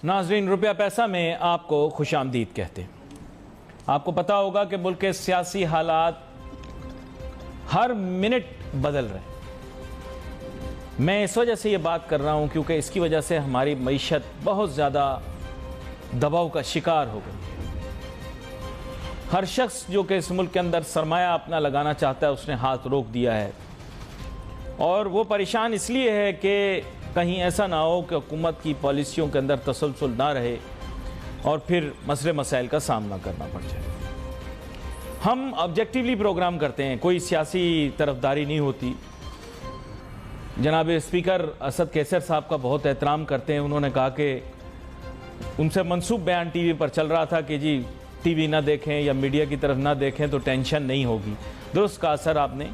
ناظرین، روپیہ پیسہ میں آپ کو خوش آمدید کہتے ہیں۔ آپ کو پتا ہوگا کہ ملک کے سیاسی حالات ہر منٹ بدل رہے ہیں۔ میں اس وجہ سے یہ بات کر رہا ہوں کیونکہ اس کی وجہ سے ہماری معیشت بہت زیادہ دباؤ کا شکار ہو گئی۔ ہر شخص جو کہ اس ملک کے اندر سرمایہ اپنا لگانا چاہتا ہے اس نے ہاتھ روک دیا ہے، اور وہ پریشان اس لیے ہے کہ کہیں ایسا نہ ہو کہ حکومت کی پالیسیوں کے اندر تسلسل نہ رہے اور پھر مسئلے مسائل کا سامنا کرنا پڑ جائے۔ ہم آبجیکٹیولی پروگرام کرتے ہیں، کوئی سیاسی طرفداری نہیں ہوتی۔ جناب اسپیکر اسد کیسر صاحب کا بہت احترام کرتے ہیں۔ انہوں نے کہا کہ ان سے منسوب بیان ٹی وی پر چل رہا تھا کہ جی ٹی وی نہ دیکھیں یا میڈیا کی طرف نہ دیکھیں تو ٹینشن نہیں ہوگی۔ درست کہا سر آپ نے،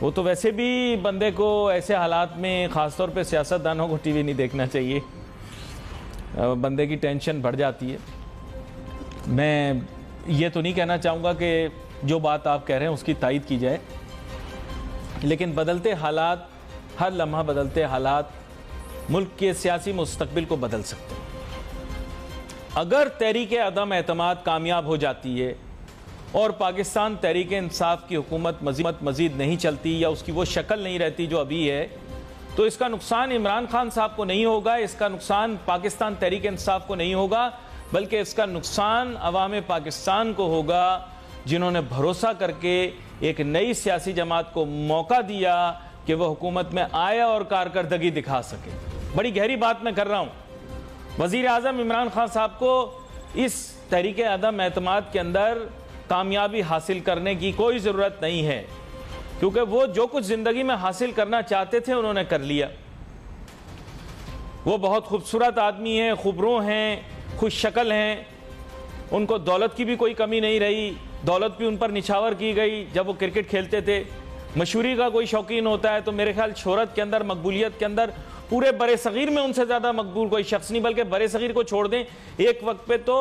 وہ تو ویسے بھی بندے کو ایسے حالات میں خاص طور پہ سیاستدانوں کو ٹی وی نہیں دیکھنا چاہیے، بندے کی ٹینشن بڑھ جاتی ہے۔ میں یہ تو نہیں کہنا چاہوں گا کہ جو بات آپ کہہ رہے ہیں اس کی تائید کی جائے، لیکن بدلتے حالات، ہر لمحہ بدلتے حالات ملک کے سیاسی مستقبل کو بدل سکتے ہیں۔ اگر تحریک عدم اعتماد کامیاب ہو جاتی ہے اور پاکستان تحریک انصاف کی حکومت مزید نہیں چلتی یا اس کی وہ شکل نہیں رہتی جو ابھی ہے، تو اس کا نقصان عمران خان صاحب کو نہیں ہوگا، اس کا نقصان پاکستان تحریک انصاف کو نہیں ہوگا، بلکہ اس کا نقصان عوام پاکستان کو ہوگا جنہوں نے بھروسہ کر کے ایک نئی سیاسی جماعت کو موقع دیا کہ وہ حکومت میں آئے اور کارکردگی دکھا سکے۔ بڑی گہری بات میں کر رہا ہوں۔ وزیر اعظم عمران خان صاحب کو اس تحریک عدم اعتماد کے اندر کامیابی حاصل کرنے کی کوئی ضرورت نہیں ہے، کیونکہ وہ جو کچھ زندگی میں حاصل کرنا چاہتے تھے انہوں نے کر لیا۔ وہ بہت خوبصورت آدمی ہیں، خوبرو ہیں، خوش شکل ہیں، ان کو دولت کی بھی کوئی کمی نہیں رہی، دولت بھی ان پر نچھاور کی گئی۔ جب وہ کرکٹ کھیلتے تھے، مشہوری کا کوئی شوقین ہوتا ہے تو میرے خیال شہرت کے اندر، مقبولیت کے اندر پورے برے صغیر میں ان سے زیادہ مقبول کوئی شخص نہیں، بلکہ برے صغیر کو چھوڑ دیں، ایک وقت پہ تو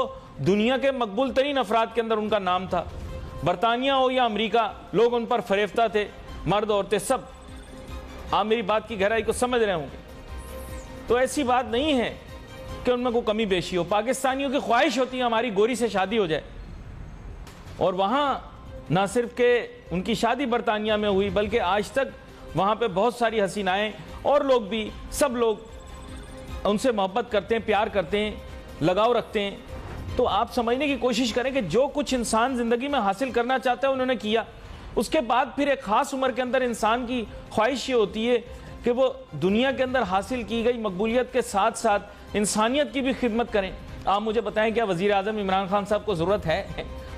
دنیا کے مقبول ترین افراد کے اندر ان کا نام تھا۔ برطانیہ ہو یا امریکہ، لوگ ان پر فریفتہ تھے، مرد عورتیں سب۔ آپ میری بات کی گہرائی کو سمجھ رہے ہوں گے۔ تو ایسی بات نہیں ہے کہ ان میں کوئی کمی بیشی ہو۔ پاکستانیوں کی خواہش ہوتی ہے ہماری گوری سے شادی ہو جائے، اور وہاں نہ صرف کہ ان کی شادی برطانیہ میں ہوئی، بلکہ آج تک وہاں پہ بہت ساری حسینائیں اور لوگ بھی، سب لوگ ان سے محبت کرتے ہیں، پیار کرتے ہیں، لگاؤ رکھتے ہیں۔ تو آپ سمجھنے کی کوشش کریں کہ جو کچھ انسان زندگی میں حاصل کرنا چاہتا ہے انہوں نے کیا۔ اس کے بعد پھر ایک خاص عمر کے اندر انسان کی خواہش یہ ہوتی ہے کہ وہ دنیا کے اندر حاصل کی گئی مقبولیت کے ساتھ ساتھ انسانیت کی بھی خدمت کریں۔ آپ مجھے بتائیں کیا وزیر اعظم عمران خان صاحب کو ضرورت ہے؟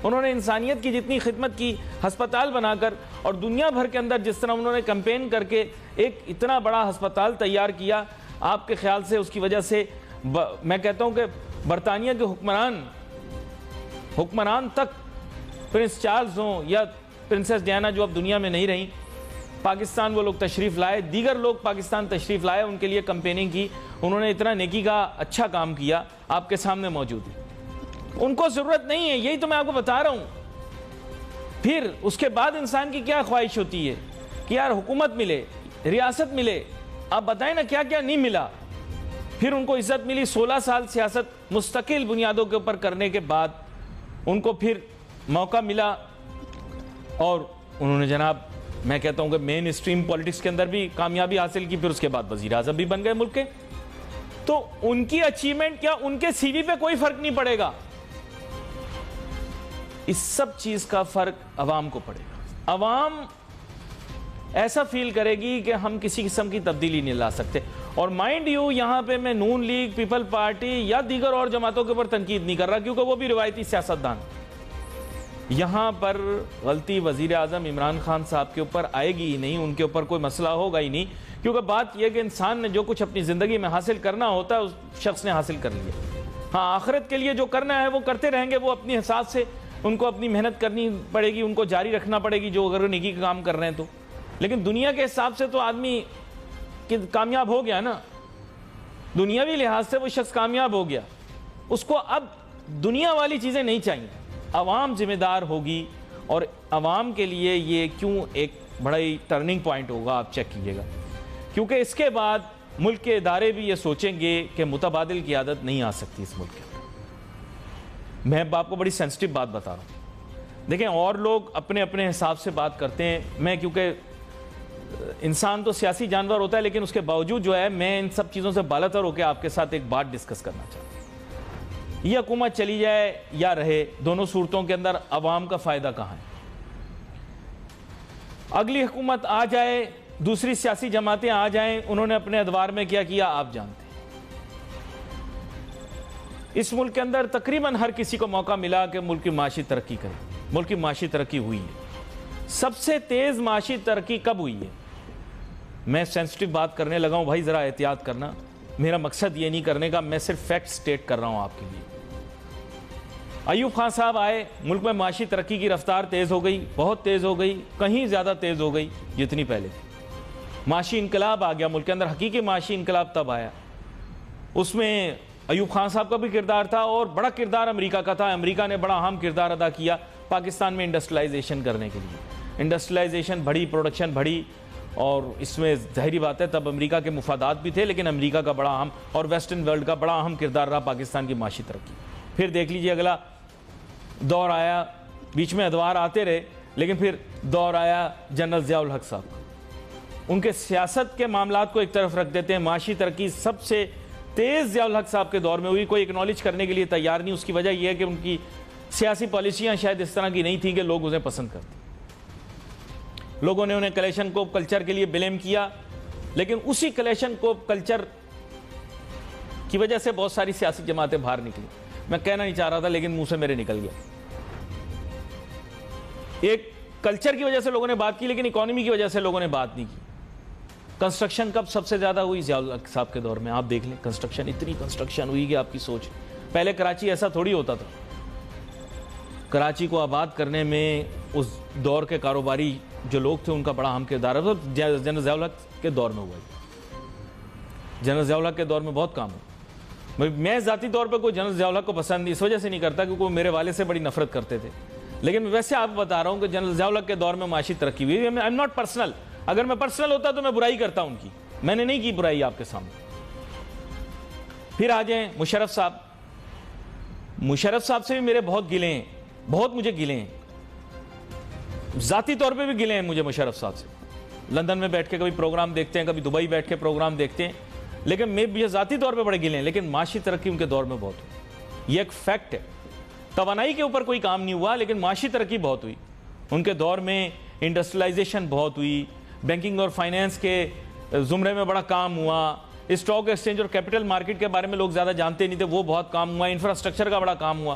انہوں نے انسانیت کی جتنی خدمت کی، ہسپتال بنا کر، اور دنیا بھر کے اندر جس طرح انہوں نے کیمپین کر کے ایک اتنا بڑا ہسپتال تیار کیا، آپ کے خیال سے اس کی وجہ سے میں کہتا ہوں کہ برطانیہ کے حکمران تک، پرنس چارلز ہوں یا پرنسس ڈیانا جو اب دنیا میں نہیں رہیں، پاکستان وہ لوگ تشریف لائے، دیگر لوگ پاکستان تشریف لائے، ان کے لیے کمپیننگ کی، انہوں نے اتنا نیکی کا اچھا کام کیا، آپ کے سامنے موجود ہے۔ ان کو ضرورت نہیں ہے، یہی تو میں آپ کو بتا رہا ہوں۔ پھر اس کے بعد انسان کی کیا خواہش ہوتی ہے کہ یار حکومت ملے، ریاست ملے۔ آپ بتائیں نا کیا کیا نہیں ملا۔ پھر ان کو عزت ملی، 16 سال سیاست مستقل بنیادوں کے اوپر کرنے کے بعد ان کو پھر موقع ملا، اور انہوں نے جناب میں کہتا ہوں کہ مین اسٹریم پولیٹکس کے اندر بھی کامیابی حاصل کی، پھر اس کے بعد وزیر اعظم بھی بن گئے ملک کے۔ تو ان کی اچیومنٹ کیا ان کے سی وی پہ کوئی فرق نہیں پڑے گا، اس سب چیز کا فرق عوام کو پڑے گا۔ عوام ایسا فیل کرے گی کہ ہم کسی قسم کی تبدیلی نہیں لا سکتے۔ اور مائنڈ یو، یہاں پہ میں نون لیگ، پیپل پارٹی یا دیگر اور جماعتوں کے اوپر تنقید نہیں کر رہا، کیونکہ وہ بھی روایتی سیاستدان۔ یہاں پر غلطی وزیر اعظم عمران خان صاحب کے اوپر آئے گی ہی نہیں، ان کے اوپر کوئی مسئلہ ہوگا ہی نہیں، کیونکہ بات یہ کہ انسان نے جو کچھ اپنی زندگی میں حاصل کرنا ہوتا ہے اس شخص نے حاصل کر لیا۔ ہاں، آخرت کے لیے جو کرنا ہے وہ کرتے رہیں گے، وہ اپنی حساب سے ان کو اپنی محنت کرنی پڑے گی، ان کو جاری رکھنا پڑے گی جو اگر نیکی کا کام کر رہے ہیں تو۔ لیکن دنیا کے حساب سے تو آدمی کامیاب ہو گیا نا، دنیاوی لحاظ سے وہ شخص کامیاب ہو گیا، اس کو اب دنیا والی چیزیں نہیں چاہیے۔ عوام ذمہ دار ہوگی، اور عوام کے لیے یہ کیوں ایک بڑا ہی ٹرننگ پوائنٹ ہوگا، آپ چیک کیجئے گا، کیونکہ اس کے بعد ملک کے ادارے بھی یہ سوچیں گے کہ متبادل کی عادت نہیں آ سکتی اس ملک کے اندر. میں آپ کو بڑی سینسٹیو بات بتا رہا ہوں. دیکھیں اور لوگ اپنے اپنے حساب سے بات کرتے ہیں. میں کیونکہ انسان تو سیاسی جانور ہوتا ہے لیکن اس کے باوجود جو ہے میں ان سب چیزوں سے بالاتر ہو کے آپ کے ساتھ ایک بات ڈسکس کرنا چاہتا ہوں. یہ حکومت چلی جائے یا رہے، دونوں صورتوں کے اندر عوام کا فائدہ کہاں ہے؟ اگلی حکومت آ جائے، دوسری سیاسی جماعتیں آ جائیں، انہوں نے اپنے ادوار میں کیا کیا آپ جانتے ہیں. اس ملک کے اندر تقریباً ہر کسی کو موقع ملا کہ ملک کی معاشی ترقی کرے. ملک کی معاشی ترقی ہوئی ہے. سب سے تیز معاشی ترقی کب ہوئی ہے؟ میں سینسٹیو بات کرنے لگا ہوں بھائی، ذرا احتیاط کرنا. میرا مقصد یہ نہیں کرنے کا، میں صرف فیکٹ سٹیٹ کر رہا ہوں آپ کے لیے. ایوب خان صاحب آئے، ملک میں معاشی ترقی کی رفتار تیز ہو گئی، بہت تیز ہو گئی، کہیں زیادہ تیز ہو گئی جتنی پہلے تھی. معاشی انقلاب آ گیا ملک کے اندر. حقیقی معاشی انقلاب تب آیا، اس میں ایوب خان صاحب کا بھی کردار تھا اور بڑا کردار امریکہ کا تھا. امریکہ نے بڑا اہم کردار ادا کیا پاکستان میں انڈسٹریلائزیشن کرنے کے لیے. انڈسٹریلائزیشن بڑھی، پروڈکشن بڑھی، اور اس میں ظاہری بات ہے تب امریکہ کے مفادات بھی تھے، لیکن امریکہ کا بڑا اہم اور ویسٹرن ورلڈ کا بڑا اہم کردار رہا پاکستان کی معاشی ترقی. پھر دیکھ لیجئے اگلا دور آیا، بیچ میں ادوار آتے رہے، لیکن پھر دور آیا جنرل ضیاء الحق صاحب کا. ان کے سیاست کے معاملات کو ایک طرف رکھ دیتے ہیں. معاشی ترقی سب سے تیز ضیاء الحق صاحب کے دور میں ہوئی. کوئی اکنالج کرنے کے لیے تیار نہیں. اس کی وجہ یہ ہے کہ ان کی سیاسی پالیسیاں شاید اس طرح کی نہیں تھیں کہ لوگ اسے پسند کرتے. لوگوں نے انہیں کلیشن کوپ کلچر کے لیے بلیم کیا، لیکن اسی کلیشن کوپ کلچر کی وجہ سے بہت ساری سیاسی جماعتیں باہر نکلی. میں کہنا نہیں چاہ رہا تھا لیکن منہ سے میرے نکل گیا. ایک کلچر کی وجہ سے لوگوں نے بات کی لیکن اکانومی کی وجہ سے لوگوں نے بات نہیں کی. کنسٹرکشن کب سب سے زیادہ ہوئی؟ ضیاء الحق صاحب کے دور میں. آپ دیکھ لیں کنسٹرکشن، اتنی کنسٹرکشن ہوئی کہ آپ کی سوچ. پہلے کراچی ایسا تھوڑی ہوتا تھا. کراچی کو آباد کرنے میں اس دور کے کاروباری جو لوگ تھے ان کا بڑا اہم کردار ہے. جنرل ضیاء الحق کے دور میں ہوا ہے. جنرل ضیاء الحق کے دور میں بہت کام ہوا. میں ذاتی طور پہ کوئی جنرل ضیاء الحق کو پسند اس وجہ سے نہیں کرتا کیونکہ وہ میرے والد سے بڑی نفرت کرتے تھے، لیکن ویسے آپ بتا رہا ہوں کہ جنرل ضیاء الحق کے دور میں معاشی ترقی ہوئی. I am not personal. اگر میں پرسنل ہوتا تو میں برائی کرتا ان کی. میں نے نہیں کی برائی آپ کے سامنے. پھر آ جائیں مشرف صاحب. مشرف صاحب سے بھی میرے بہت گلے ہیں، بہت مجھے گلے ہیں. ذاتی طور پہ بھی گلے ہیں مجھے مشرف صاحب سے. لندن میں بیٹھ کے کبھی پروگرام دیکھتے ہیں، کبھی دبئی بیٹھ کے پروگرام دیکھتے ہیں، لیکن میں ذاتی طور پہ بڑے گلے ہیں. لیکن معاشی ترقی ان کے دور میں بہت ہوئی. یہ ایک فیکٹ ہے. توانائی کے اوپر کوئی کام نہیں ہوا لیکن معاشی ترقی بہت ہوئی. ان کے دور میں انڈسٹریلائزیشن بہت ہوئی. بینکنگ اور فائنینس کے زمرے میں بڑا کام ہوا. اسٹاک ایکسچینج اور کیپٹل مارکیٹ کے بارے میں لوگ زیادہ جانتے نہیں تھے، وہ بہت کام ہوا. انفراسٹرکچر کا بڑا کام ہوا.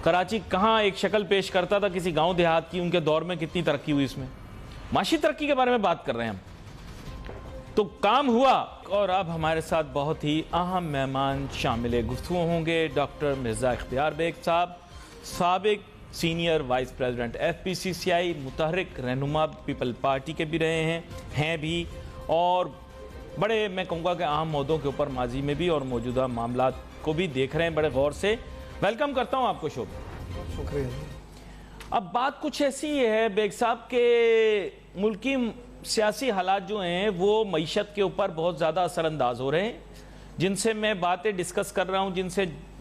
کراچی کہاں ایک شکل پیش کرتا تھا کسی گاؤں دیہات کی، ان کے دور میں کتنی ترقی ہوئی. اس میں معاشی ترقی کے بارے میں بات کر رہے ہیں ہم. تو کام ہوا. اور اب ہمارے ساتھ بہت ہی اہم مہمان شامل گفتگو ہوں گے. ڈاکٹر مرزا اختیار بیگ صاحب، سابق senior vice president F P C C I, متحرک رہنما پیپل پارٹی کے بھی رہے ہیں بھی، اور بڑے میں کہوں گا کہ اہم عہدوں کے اوپر ماضی میں بھی اور موجودہ معاملات کو بھی دیکھ رہے ہیں بڑے غور سے. ویلکم کرتا ہوں آپ کو شو پہ. شکریہ. اب بات کچھ ایسی ہے بیگ صاحب کہ ملکی سیاسی حالات جو ہیں وہ معیشت کے اوپر بہت زیادہ اثر انداز ہو رہے ہیں. جن سے میں باتیں ڈسکس کر رہا ہوں،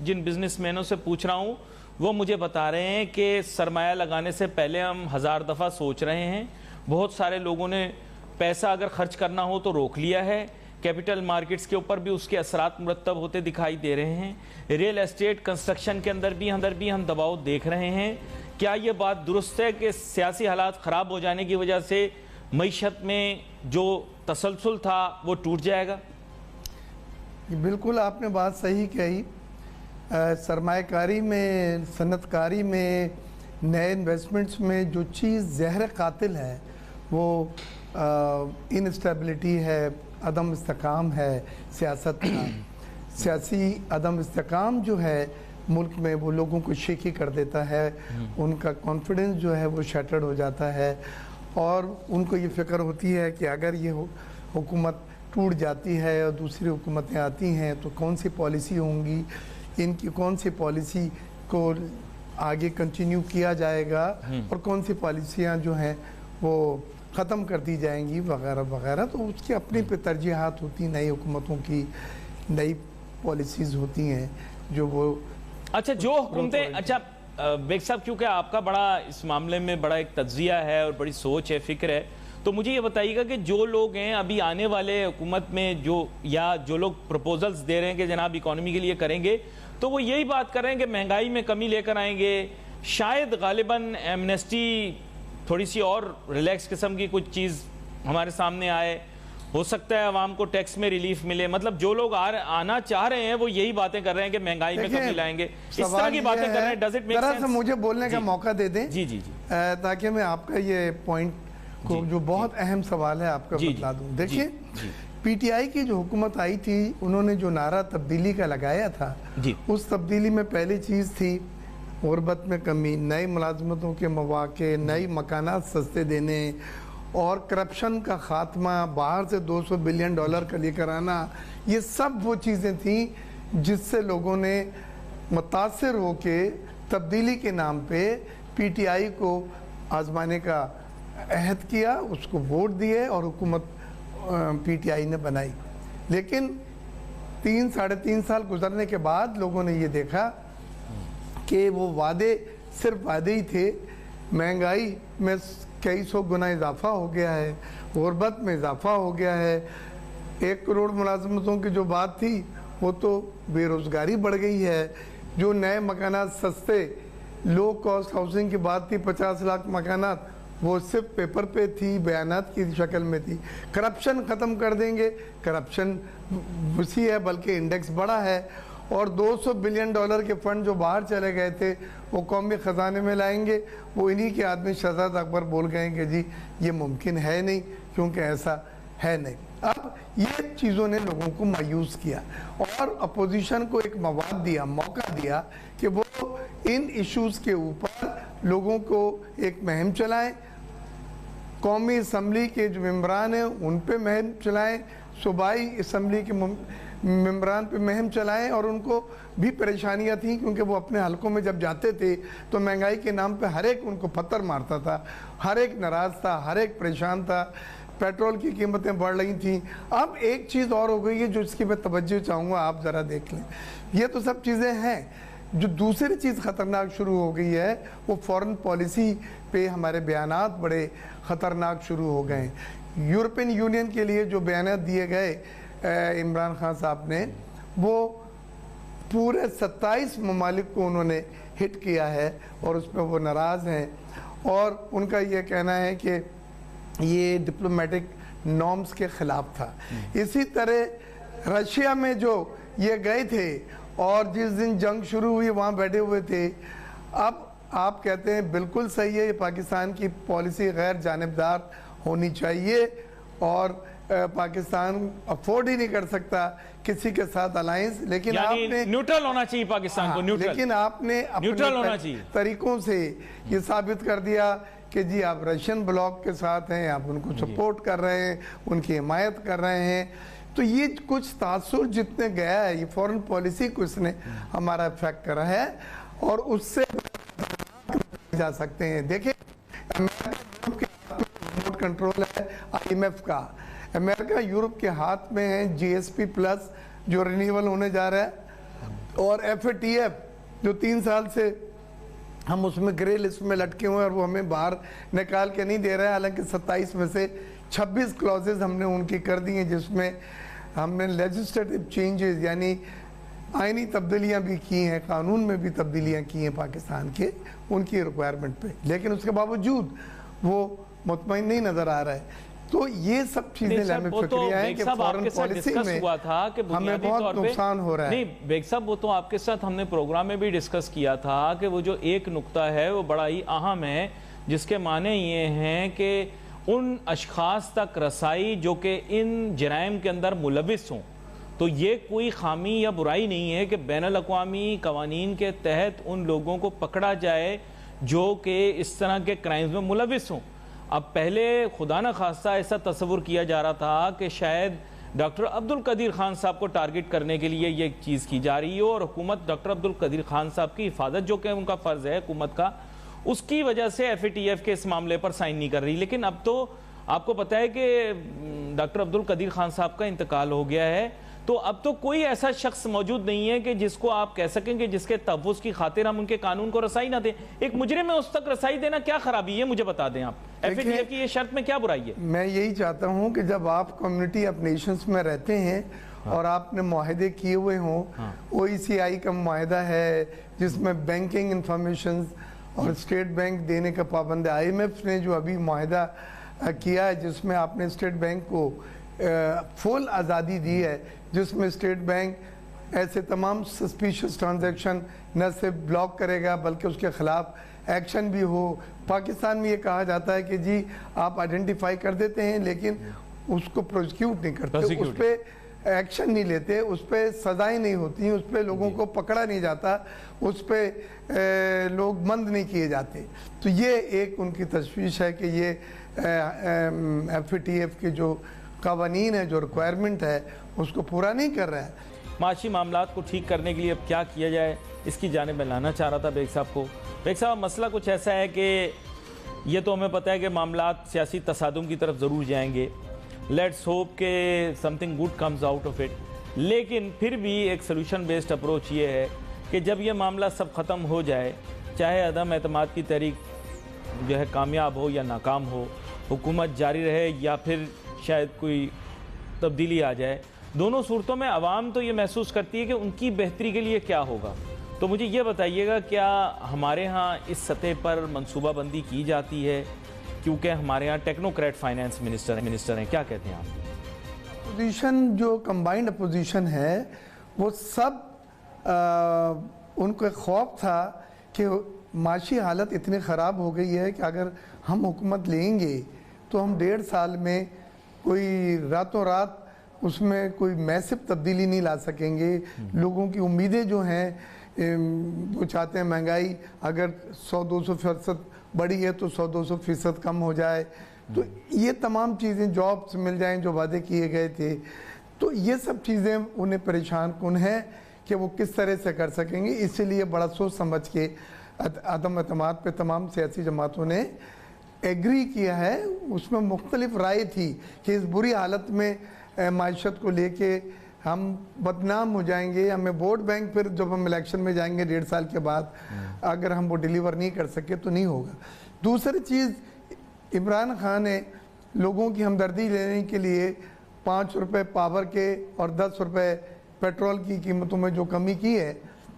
جن بزنس مینوں سے پوچھ رہا ہوں، وہ مجھے بتا رہے ہیں کہ سرمایہ لگانے سے پہلے ہم 1000 دفعہ سوچ رہے ہیں. بہت سارے لوگوں نے پیسہ اگر خرچ کرنا ہو تو روک لیا ہے. کیپٹل مارکیٹس کے اوپر بھی اس کے اثرات مرتب ہوتے دکھائی دے رہے ہیں. ریل اسٹیٹ کنسٹرکشن کے اندر بھی ہم دباؤ دیکھ رہے ہیں. کیا یہ بات درست ہے کہ سیاسی حالات خراب ہو جانے کی وجہ سے معیشت میں جو تسلسل تھا وہ ٹوٹ جائے گا؟ بالکل آپ نے بات صحیح کہی. سرمایہ کاری میں، صنعت کاری میں، نئے انویسٹمنٹس میں جو چیز زہر قاتل ہے وہ انسٹیبلٹی ہے، عدم استحکام ہے سیاست کا. سیاسی عدم استحکام جو ہے ملک میں وہ لوگوں کو شیکی کر دیتا ہے. ان کا کانفیڈنس جو ہے وہ شیٹرڈ ہو جاتا ہے اور ان کو یہ فکر ہوتی ہے کہ اگر یہ حکومت ٹوٹ جاتی ہے اور دوسری حکومتیں آتی ہیں تو کون سی پالیسی ہوں گی، ان کی کون سی پالیسی کو آگے کنٹینیو کیا جائے گا اور کون سی پالیسیاں جو ہیں وہ ختم کر دی جائیں گی وغیرہ وغیرہ، تو اس کی اپنی پہ ترجیحات ہوتی ہیں، نئی حکومتوں کی نئی پالیسیز ہوتی ہیں جو وہ اچھا جو حکومتیں اچھا بیگ صاحب کیونکہ آپ کا بڑا اس معاملے میں بڑا ایک تجزیہ ہے اور بڑی سوچ ہے، فکر ہے، تو مجھے یہ بتائیے گا کہ جو لوگ ہیں ابھی آنے والے حکومت میں جو لوگ پروپوزلز دے رہے ہیں کہ جناب اکانومی کے لیے کریں گے، تو وہ یہی بات کر رہے ہیں کہ مہنگائی میں کمی لے کر آئیں گے، شاید غالباً ایمنسٹی تھوڑی سی اور ریلیکس قسم کی کچھ چیز ہمارے سامنے آئے، ہو سکتا ہے عوام کو ٹیکس میں ریلیف ملے، مطلب جو لوگ آنا چاہ رہے ہیں وہ یہی باتیں کر رہے ہیں کہ مہنگائی میں کمی لائیں گے، اس طرح کی باتیں کر رہے ہیں. Does it make sense? مجھے بولنے کا موقع دے دیں جی جی جی تاکہ میں آپ کا یہ پوائنٹ کو جو بہت اہم سوال ہے آپ کا بتلا دوں. دیکھیں پی ٹی آئی کی جو حکومت آئی تھی انہوں نے جو نعرہ تبدیلی کا لگایا تھا، اس تبدیلی میں پہلی چیز تھی غربت میں کمی، نئی ملازمتوں کے مواقع، نئی مکانات سستے دینے اور کرپشن کا خاتمہ، باہر سے $200 بلین کا لے کر آنا. یہ سب وہ چیزیں تھیں جس سے لوگوں نے متاثر ہو کے تبدیلی کے نام پہ پی ٹی آئی کو آزمانے کا عہد کیا، اس کو ووٹ دیے اور حکومت پی ٹی آئی نے بنائی. لیکن 3-3.5 سال گزرنے کے بعد لوگوں نے یہ دیکھا کہ وہ وعدے صرف وعدے ہی تھے. مہنگائی میں کئی سو گنا اضافہ ہو گیا ہے، غربت میں اضافہ ہو گیا ہے، 1 کروڑ ملازمتوں کی جو بات تھی وہ تو بے روزگاری بڑھ گئی ہے. جو نئے مکانات سستے لو کاسٹ ہاؤسنگ کی بات تھی، 50 لاکھ مکانات، وہ صرف پیپر پہ تھی، بیانات کی شکل میں تھی. کرپشن ختم کر دیں گے، کرپشن وسیع ہے بلکہ انڈیکس بڑا ہے. اور $200 بلین کے فنڈ جو باہر چلے گئے تھے وہ قومی خزانے میں لائیں گے. وہ انہی کے آدمی شہزاد اکبر بول گئے کہ جی یہ ممکن ہے نہیں کیونکہ ایسا ہے نہیں. اب یہ چیزوں نے لوگوں کو مایوس کیا اور اپوزیشن کو ایک مواد دیا، موقع دیا کہ وہ ان ایشوز کے اوپر لوگوں کو ایک مہم چلائیں. قومی اسمبلی کے جو ممبران ہیں ان پہ مہم چلائیں، صوبائی اسمبلی کے ممبران پہ مہم چلائیں. اور ان کو بھی پریشانیاں تھیں کیونکہ وہ اپنے حلقوں میں جب جاتے تھے تو مہنگائی کے نام پہ ہر ایک ان کو پتھر مارتا تھا، ہر ایک ناراض تھا، ہر ایک پریشان تھا. پیٹرول کی قیمتیں بڑھ رہی تھیں. اب ایک چیز اور ہو گئی ہے جو اس کی میں توجہ چاہوں گا آپ ذرا دیکھ لیں. یہ تو سب چیزیں ہیں. جو دوسری چیز خطرناک شروع ہو گئی ہے وہ فورن پالیسی پہ ہمارے بیانات بڑے خطرناک شروع ہو گئے ہیں. یورپین یونین کے لیے جو بیانات دیے گئے عمران خان صاحب نے، وہ پورے 27 ممالک کو انہوں نے ہٹ کیا ہے اور اس پہ وہ ناراض ہیں. اور ان کا یہ کہنا ہے کہ یہ ڈپلومیٹک نارمز کے خلاف تھا. اسی طرح رشیا میں جو یہ گئے تھے اور جس دن جنگ شروع ہوئی وہاں بیٹھے ہوئے تھے. اب آپ کہتے ہیں بالکل صحیح ہے، یہ پاکستان کی پالیسی غیر جانبدار ہونی چاہیے اور پاکستان افورڈ ہی نہیں کر سکتا کسی کے ساتھ الائنس. لیکن آپ نے نیوٹرل ہونا چاہیے پاکستان کو، لیکن آپ نے اپنے طریقوں سے یہ ثابت کر دیا کہ جی آپ رشین بلاک کے ساتھ ہیں، آپ ان کو سپورٹ کر رہے ہیں، ان کی حمایت کر رہے ہیں. تو یہ کچھ تاثر جتنے گیا ہے یہ فورن پالیسی کو اس نے ہمارا افیکٹ کرا ہے اور اس سے جا سکتے ہیں. دیکھیں ریموٹ کنٹرول ہے IMF کا. امریکہ یورپ کے ہاتھ میں ہے GSP پلس جو رینیول ہونے جا رہا ہے، اور FATF جو 3 سال سے ہم اس میں گرے لسٹ میں لٹکے ہوئے اور وہ ہمیں باہر نکال کے نہیں دے رہے ہیں. حالانکہ 27 میں سے 26 کلوزز ہم نے ان کی کر دی ہیں جس میں ہم نے لیجسلیٹو چینجز یعنی آئینی تبدیلیاں بھی کی ہیں، قانون میں بھی تبدیلیاں کی ہیں پاکستان کے ان کی ریکوائرمنٹ پہ. لیکن اس کے باوجود وہ مطمئن نہیں نظر آ رہا ہے. تو یہ سب چیزیں لہم فکریہ ہیں کہ فورن پالیسی میں ہمیں بہت نقصان ہو رہا ہے. نہیں بیگ صاحب، وہ تو آپ کے ساتھ ہم نے پروگرام میں بھی ڈسکس کیا تھا کہ وہ جو ایک نقطہ ہے وہ بڑا ہی اہم ہے، جس کے معنی یہ ہیں کہ ان اشخاص تک رسائی جو کہ ان جرائم کے اندر ملوث ہوں. تو یہ کوئی خامی یا برائی نہیں ہے کہ بین الاقوامی قوانین کے تحت ان لوگوں کو پکڑا جائے جو کہ اس طرح کے کرائمز میں ملوث ہوں. اب پہلے خدا نہ خواستہ ایسا تصور کیا جا رہا تھا کہ شاید ڈاکٹر عبدالقدیر خان صاحب کو ٹارگٹ کرنے کے لیے یہ چیز کی جا رہی ہو اور حکومت ڈاکٹر عبدالقدیر خان صاحب کی حفاظت جو کہ ان کا فرض ہے حکومت کا، اس کی وجہ سے FATF کے اس معاملے پر سائن نہیں کر رہی. لیکن اب تو آپ کو پتہ ہے کہ ڈاکٹر عبدالقدیر خان صاحب کا انتقال ہو گیا ہے، تو اب تو کوئی ایسا شخص موجود نہیں ہے کہ جس کو آپ کہہ سکیں کہ جس کے تحفظ کی خاطر ہم ان کے قانون کو رسائی نہ دیں۔ ایک مجرم میں اس تک رسائی دینا کیا خرابی ہے، مجھے بتا دیں آپ، ایف اے ٹی ایف کی یہ شرط میں کیا برائی ہے؟ میں یہی چاہتا ہوں کہ جب آپ کمیونٹی آف نیشنز میں رہتے ہیں اور آپ نے معاہدے کیے ہوئے ہوں، او ای سی آئی کا معاہدہ ہے جس میں بینکنگ انفارمیشنز اور اسٹیٹ بینک دینے کا پابند ہے، آئی ایم ایف نے جو ابھی معاہدہ کیا ہے جس میں آپ نے اسٹیٹ بینک کو فل آزادی دی ہے، جس میں اسٹیٹ بینک ایسے تمام سسپیشس ٹرانزیکشن نہ صرف بلاک کرے گا بلکہ اس کے خلاف ایکشن بھی ہو۔ پاکستان میں یہ کہا جاتا ہے کہ جی آپ آئیڈینٹیفائی کر دیتے ہیں لیکن اس کو پروسیکیوٹ نہیں کرتے، اس پہ ایکشن نہیں لیتے، اس پہ سزائیں نہیں ہوتی، اس پہ لوگوں کو پکڑا نہیں جاتا، اس پہ لوگ مند نہیں کیے جاتے۔ تو یہ ایک ان کی تشویش ہے کہ یہ ایف اے ٹی ایف کے جو قوانین ہے، جو ریکوائرمنٹ ہے، اس کو پورا نہیں کر رہا ہے۔ معاشی معاملات کو ٹھیک کرنے کے لیے اب کیا کیا جائے، اس کی جانب میں لانا چاہ رہا تھا بیگ صاحب کو۔ بیگ صاحب مسئلہ کچھ ایسا ہے کہ یہ تو ہمیں پتہ ہے کہ معاملات سیاسی تصادم کی طرف ضرور جائیں گے، لیٹس ہوپ کہ some thing good comes out of it, لیکن پھر بھی ایک سلوشن بیسڈ اپروچ یہ ہے کہ جب یہ معاملہ سب ختم ہو جائے، چاہے عدم اعتماد کی تحریک جو ہے کامیاب ہو یا ناکام ہو، حکومت جاری رہے یا پھر شاید کوئی تبدیلی آ جائے، دونوں صورتوں میں عوام تو یہ محسوس کرتی ہے کہ ان کی بہتری کے لیے کیا ہوگا۔ تو مجھے یہ بتائیے گا کیا ہمارے ہاں اس سطح پر منصوبہ بندی کی جاتی ہے، کیونکہ ہمارے ہاں ٹیکنوکریٹ فائنانس منسٹر ہیں، کیا کہتے ہیں آپ؟ اپوزیشن جو کمبائنڈ اپوزیشن ہے وہ سب ان کو ایک خوف تھا کہ معاشی حالت اتنی خراب ہو گئی ہے کہ اگر ہم حکومت لیں گے تو ہم 1.5 سال میں کوئی راتوں رات اس میں کوئی میسو تبدیلی نہیں لا سکیں گے۔ لوگوں کی امیدیں جو ہیں وہ چاہتے ہیں مہنگائی اگر 100-200% بڑھی ہے تو 100-200% کم ہو جائے، تو یہ تمام چیزیں جابس مل جائیں جو وعدے کیے گئے تھے، تو یہ سب چیزیں انہیں پریشان کن ہیں کہ وہ کس طرح سے کر سکیں گے۔ اسی لیے بڑا سوچ سمجھ کے عدم اعتماد پہ تمام سیاسی جماعتوں نے ایگری کیا ہے۔ اس میں مختلف رائے تھی کہ اس بری حالت میں معیشت کو لے کے ہم بدنام ہو جائیں گے، ہمیں ووٹ بینک پھر جب ہم الیکشن میں جائیں گے 1.5 سال کے بعد اگر ہم وہ ڈیلیور نہیں کر سکے تو نہیں ہوگا۔ دوسری چیز، عمران خان نے لوگوں کی ہمدردی لینے کے لیے 5 روپے پاور کے اور 10 روپے پیٹرول کی قیمتوں میں جو کمی کی ہے،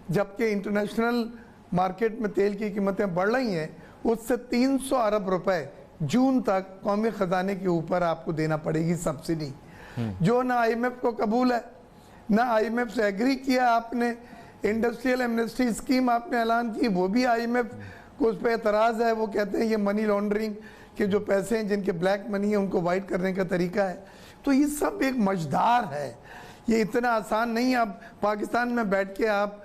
جبکہ انٹرنیشنل مارکیٹ میں تیل کی قیمتیں بڑھ رہی ہیں، اس سے 300 ارب روپے جون تک قومی خزانے کے اوپر آپ کو دینا پڑے گی سبسڈی، جو نہ آئی ایم ایف کو قبول ہے، نہ آئی ایم ایف سے ایگری کیا آپ نے۔ انڈسٹریل ایمنسٹی اسکیم آپ نے اعلان کی، وہ بھی آئی ایم ایف کو اس پہ اعتراض ہے، وہ کہتے ہیں یہ منی لانڈرنگ کے جو پیسے ہیں جن کے بلیک منی ہے ان کو وائٹ کرنے کا طریقہ ہے۔ تو یہ سب ایک مزدار ہے، یہ اتنا آسان نہیں۔ اب پاکستان میں بیٹھ کے آپ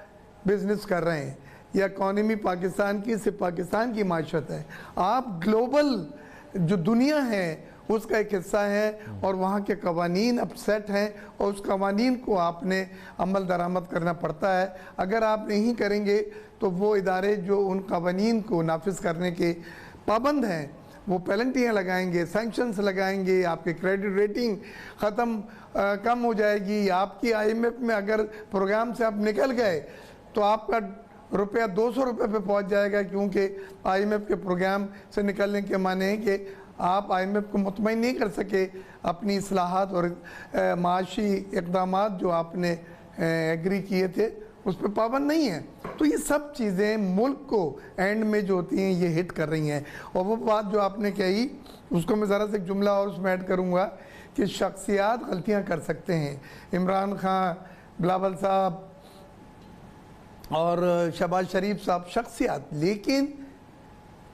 بزنس کر رہے ہیں، یا اکانومی پاکستان کی صرف پاکستان کی معیشت ہے، آپ گلوبل جو دنیا ہے اس کا ایک حصہ ہے، اور وہاں کے قوانین اب سیٹ ہیں اور اس قوانین کو آپ نے عمل درآمد کرنا پڑتا ہے۔ اگر آپ نہیں کریں گے تو وہ ادارے جو ان قوانین کو نافذ کرنے کے پابند ہیں وہ پینلٹیاں لگائیں گے، سینکشنز لگائیں گے، آپ کے کریڈٹ ریٹنگ کم ہو جائے گی، آپ کی آئی ایم ایف میں اگر پروگرام سے آپ نکل گئے تو آپ کا روپیہ 200 روپے پہ پہنچ جائے گا، کیونکہ آئی ایم ایف کے پروگرام سے نکلنے کے معنی ہے کہ آپ آئی ایم ایف کو مطمئن نہیں کر سکے اپنی اصلاحات اور معاشی اقدامات جو آپ نے ایگری کیے تھے اس پہ پابند نہیں ہیں۔ تو یہ سب چیزیں ملک کو اینڈ میں جو ہوتی ہیں یہ ہٹ کر رہی ہیں۔ اور وہ بات جو آپ نے کہی اس کو میں ذرا سے ایک جملہ اور اس میں ایڈ کروں گا کہ شخصیات غلطیاں کر سکتے ہیں، عمران خان، بلاول صاحب اور شہباز شریف صاحب شخصیات، لیکن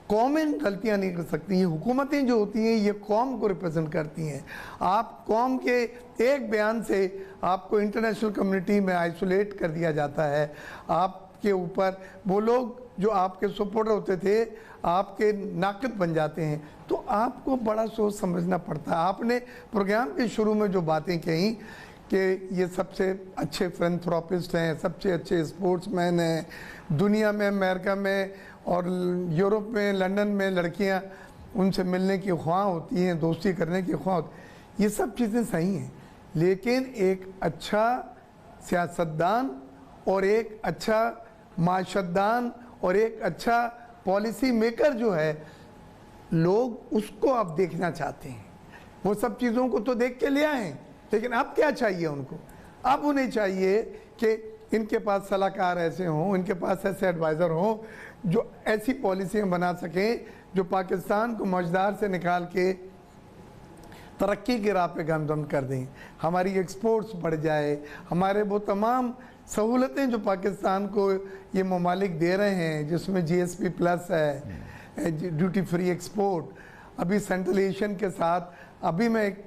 قومیں غلطیاں نہیں کر سکتی ہیں۔ حکومتیں جو ہوتی ہیں یہ قوم کو ریپرزنٹ کرتی ہیں۔ آپ قوم کے ایک بیان سے آپ کو انٹرنیشنل کمیونٹی میں آئسولیٹ کر دیا جاتا ہے، آپ کے اوپر وہ لوگ جو آپ کے سپورٹر ہوتے تھے آپ کے ناقد بن جاتے ہیں۔ تو آپ کو بڑا سوچ سمجھنا پڑتا ہے۔ آپ نے پروگرام کے شروع میں جو باتیں کہیں کہ یہ سب سے اچھے فلنتھراپسٹ ہیں، سب سے اچھے اسپورٹس مین ہیں دنیا میں، امریکہ میں اور یورپ میں، لندن میں لڑکیاں ان سے ملنے کی خواہاں ہوتی ہیں، دوستی کرنے کی خواہاں ہوتی ہیں، یہ سب چیزیں صحیح ہیں، لیکن ایک اچھا سیاستدان اور ایک اچھا معاشرتدان اور ایک اچھا پالیسی میکر جو ہے، لوگ اس کو اب دیکھنا چاہتے ہیں۔ وہ سب چیزوں کو تو دیکھ کے لے آئیں، لیکن اب کیا چاہیے ان کو؟ اب انہیں چاہیے کہ ان کے پاس صلاح کار ایسے ہوں، ان کے پاس ایسے ایڈوائزر ہوں جو ایسی پالیسیاں بنا سکیں جو پاکستان کو موجدار سے نکال کے ترقی کی راہ پہ گامزن کر دیں، ہماری ایکسپورٹس بڑھ جائے، ہمارے وہ تمام سہولتیں جو پاکستان کو یہ ممالک دے رہے ہیں، جس میں جی ایس پی پلس ہے، ڈیوٹی فری ایکسپورٹ، ابھی سینٹرل ایشین کے ساتھ ابھی میں ایک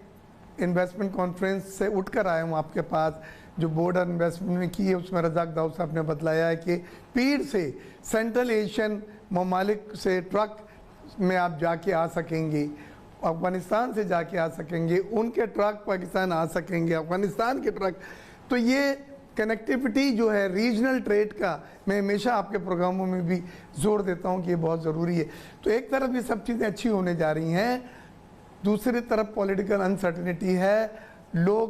انویسٹمنٹ کانفرنس سے اٹھ کر آیا ہوں آپ کے پاس، جو بورڈر انویسٹمنٹ میں کی ہے، اس میں رزاق داؤد صاحب نے بتلایا ہے کہ پیر سے سینٹرل ایشین ممالک سے ٹرک میں آپ جا کے آ سکیں گے، افغانستان سے جا کے آ سکیں گے، ان کے ٹرک پاکستان آ سکیں گے، افغانستان کے ٹرک۔ تو یہ کنیکٹیوٹی جو ہے ریجنل ٹریڈ کا، میں ہمیشہ آپ کے پروگراموں میں بھی زور دیتا ہوں کہ یہ بہت ضروری ہے۔ تو ایک طرف یہ سب چیزیں اچھی ہونے جا رہی ہیں، دوسری طرف پولیٹیکل انسرٹنٹی ہے، لوگ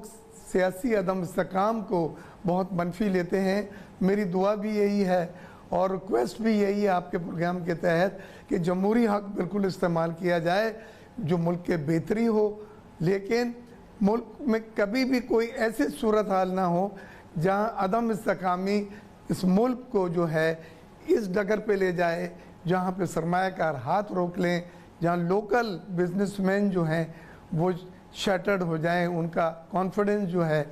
سیاسی عدم استحکام کو بہت منفی لیتے ہیں۔ میری دعا بھی یہی ہے اور ریکویسٹ بھی یہی ہے آپ کے پروگرام کے تحت کہ جمہوری حق بالکل استعمال کیا جائے جو ملک کے بہتری ہو، لیکن ملک میں کبھی بھی کوئی ایسی صورتحال نہ ہو جہاں عدم استحکامی اس ملک کو جو ہے اس ڈگر پہ لے جائے جہاں پہ سرمایہ کار ہاتھ روک لیں، جہاں لوکل بزنس مین جو ہیں وہ شیٹرڈ ہو جائیں، ان کا کانفیڈنس جو ہے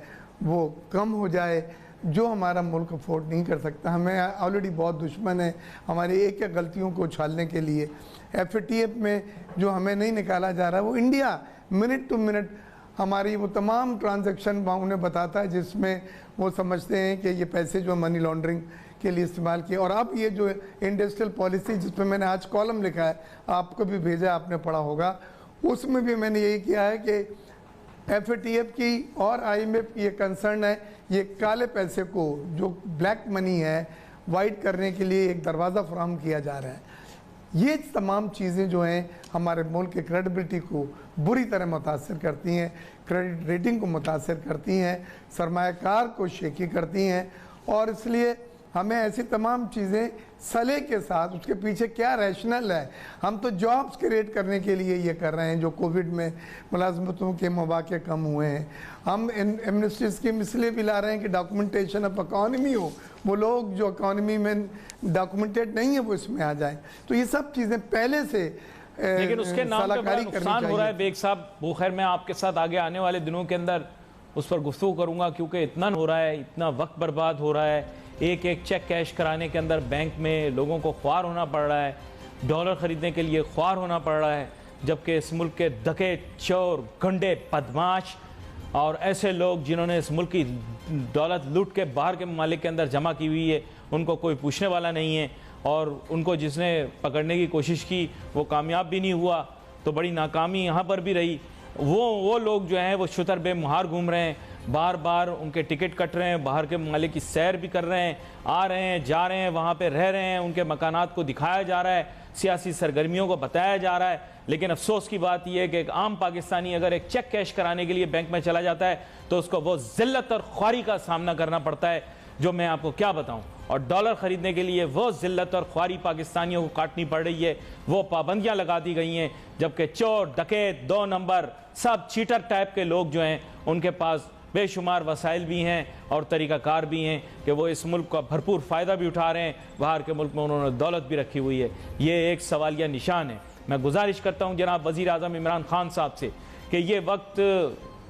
وہ کم ہو جائے، جو ہمارا ملک افورڈ نہیں کر سکتا۔ ہمیں آلریڈی بہت دشمن ہیں ہماری ایک ایک غلطیوں کو اچھالنے کے لیے۔ ایف اے ٹی ایف میں جو ہمیں نہیں نکالا جا رہا ہے وہ انڈیا منٹ ٹو منٹ ہماری وہ تمام ٹرانزیکشن وہاں انہیں بتاتا ہے جس میں وہ سمجھتے ہیں کہ یہ پیسے جو منی لانڈرنگ کے لیے استعمال کیے۔ اور اب یہ جو انڈسٹریل پالیسی جس پہ میں نے آج کالم لکھا ہے، آپ کو بھی بھیجا، آپ نے پڑھا ہوگا، اس میں بھی میں نے یہی کیا ہے کہ ایف اے ٹی ایف کی اور آئی ایم ایف کی یہ کنسرن ہے، یہ کالے پیسے کو جو بلیک منی ہے وائٹ کرنے کے لیے ایک دروازہ فراہم کیا جا رہا ہے۔ یہ تمام چیزیں جو ہیں ہمارے ملک کے کریڈیبلٹی کو بری طرح متاثر کرتی ہیں، کریڈٹ ریٹنگ کو متاثر کرتی ہیں، سرمایہ کار کو شیکی کرتی ہیں، اور اس لیے ہمیں ایسی تمام چیزیں صلح کے ساتھ، اس کے پیچھے کیا ریشنل ہے۔ ہم تو جابز کریٹ کرنے کے لیے یہ کر رہے ہیں، جو کووڈ میں ملازمتوں کے مواقع کم ہوئے ہیں، ہم ایمنسٹی اسکیم اس لیے بھی لا رہے ہیں کہ ڈاکومنٹیشن آف اکانومی ہو، وہ لوگ جو اکانومی میں ڈاکومنٹیڈ نہیں ہیں وہ اس میں آ جائیں۔ تو یہ سب چیزیں پہلے سے لیکن اس کے نام پہ بڑا نقصان ہو رہا ہے بیگ صاحب۔ وہ خیر میں آپ کے ساتھ آگے آنے والے دنوں کے اندر اس پر گفتگو کروں گا، کیونکہ اتنا ہو رہا ہے، اتنا وقت برباد ہو رہا ہے، ایک ایک چیک کیش کرانے کے اندر بینک میں لوگوں کو خوار ہونا پڑ رہا ہے، ڈالر خریدنے کے لیے خوار ہونا پڑ رہا ہے، جبکہ اس ملک کے ڈکیت، چور، گنڈے، بدماش اور ایسے لوگ جنہوں نے اس ملک کی دولت لوٹ کے باہر کے ممالک کے اندر جمع کی ہوئی ہے، ان کو کوئی پوچھنے والا نہیں ہے، اور ان کو جس نے پکڑنے کی کوشش کی وہ کامیاب بھی نہیں ہوا، تو بڑی ناکامی یہاں پر بھی رہی۔ وہ لوگ جو ہیں وہ شتر بے مہار گھوم رہے ہیں، بار بار ان کے ٹکٹ کٹ رہے ہیں، باہر کے ممالک کی سیر بھی کر رہے ہیں، آ رہے ہیں، جا رہے ہیں، وہاں پہ رہ رہے ہیں، ان کے مکانات کو دکھایا جا رہا ہے، سیاسی سرگرمیوں کو بتایا جا رہا ہے۔ لیکن افسوس کی بات یہ ہے کہ ایک عام پاکستانی اگر ایک چیک کیش کرانے کے لیے بینک میں چلا جاتا ہے تو اس کو وہ ذلت اور خواری کا سامنا کرنا پڑتا ہے، جو میں آپ کو کیا بتاؤں۔ اور ڈالر خریدنے کے لیے وہ ذلت اور خواری پاکستانیوں کو کاٹنی پڑ رہی ہے، وہ پابندیاں لگا دی گئی ہیں، جبکہ چور، ڈکیت، 2 نمبر، سب چیٹر ٹائپ کے لوگ جو ہیں ان کے پاس بے شمار وسائل بھی ہیں اور طریقہ کار بھی ہیں کہ وہ اس ملک کا بھرپور فائدہ بھی اٹھا رہے ہیں، باہر کے ملک میں انہوں نے دولت بھی رکھی ہوئی ہے۔ یہ ایک سوالیہ نشان ہے۔ میں گزارش کرتا ہوں جناب وزیر اعظم عمران خان صاحب سے کہ یہ وقت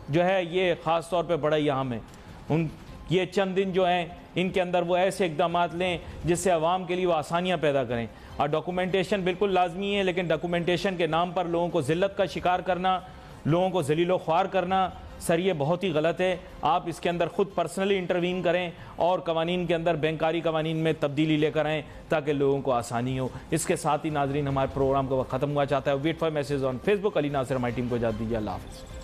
جو ہے یہ خاص طور پہ بڑا ہی اہم ہے، یہ چند دن جو ہیں ان کے اندر وہ ایسے اقدامات لیں جس سے عوام کے لیے وہ آسانیاں پیدا کریں۔ اور ڈاکومنٹیشن بالکل لازمی ہے، لیکن ڈاکومنٹیشن کے نام پر لوگوں کو ذلت کا شکار کرنا، لوگوں کو ذلیل و خوار کرنا، سر یہ بہت ہی غلط ہے۔ آپ اس کے اندر خود پرسنلی انٹروین کریں اور قوانین کے اندر بینکاری قوانین میں تبدیلی لے کر آئیں تاکہ لوگوں کو آسانی ہو۔ اس کے ساتھ ہی ناظرین ہمارے پروگرام کا وقت ختم ہوا چاہتا ہے۔ Wait for message on Facebook. Ali Nasir ہماری ٹیم کو اجازت دیجیے۔ اللہ حافظ۔